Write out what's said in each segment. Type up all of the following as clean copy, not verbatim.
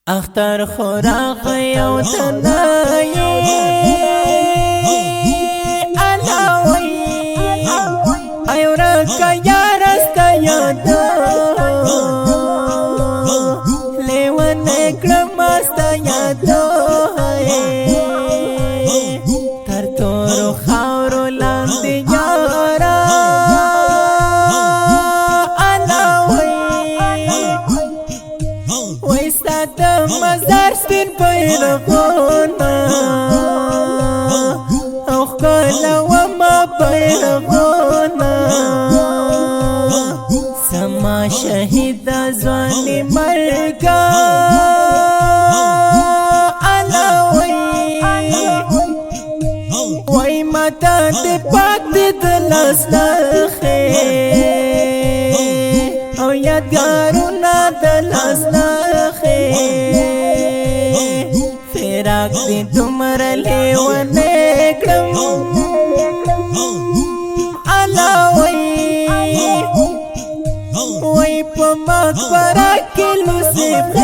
اختر خوراق یو تنائی علاوی ایورکا یارستا یادو لیون اکرمستا یادو تر تورو خاورو لاندی یارا ویستا دا مزار سپین پیرغونا او خکالا وما پیرغونا سما شهید زوانی مرگا علاوی وی متا دی پاک دی دلاس نخی او یادگارونا دلاس نخی فراق دی دمر لیوانے کرم علاوی وی پا مقبرہ کی لسیب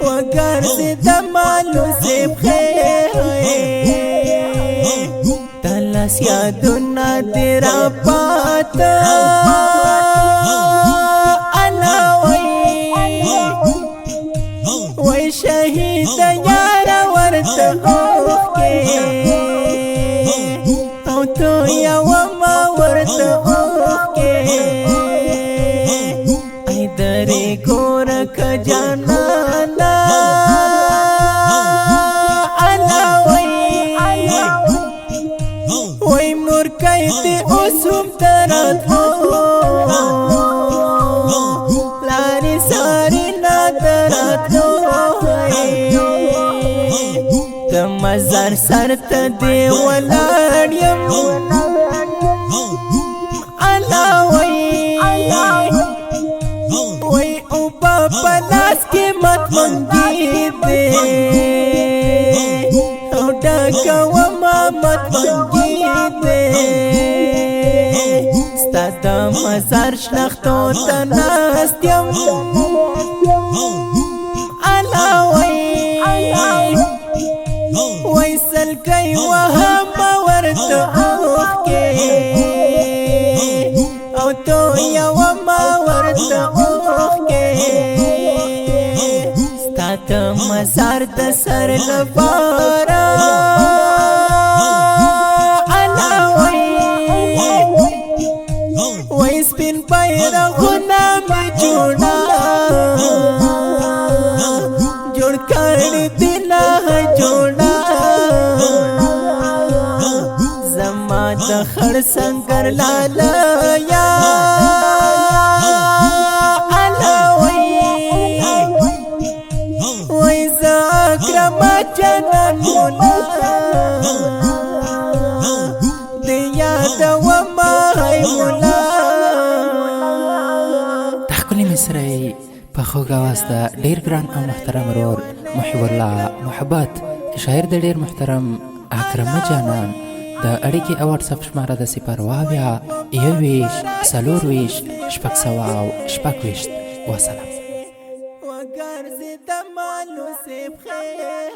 وگر سی دمال لسیب تلاس یادونا تیرا پاتا وی شہید یارا ورطا اوخ کے او تو یا وما ورطا اوخ کے ای دری گورک جانانا علاوی وی مرکای تی اسوم ترات لاری ساری نادرات مزار سرت دی ولاریم علاوی وی او پاپا لاس کی مت منگی دی او ڈاکا وما مت منگی دی ستا دا مزار شنختو تناستیم علاوی ویسل کئی وهم ورطا اوخ کے او تو یا وما ورطا اوخ کے ستا تا مزار دا سر لبارا علاوی ویس پین پیرا غنا میں جوڑا جوڑ کر دینا ہے جوڑا دخر سنگر لالا یا علاوی ویزا اکرم جنان مولا دیا دوما ہے مولا تحکلی مصری پخوگ آواز دا دیر گران او محترم رور محب الله محبت شاعر دا دیر محترم اکرم جانان دا اړیکې او واتساپ شماره د 022 څلورویشت شپږ سوه او شپږویشت وسلام وګرځېدمه لوسیب خیر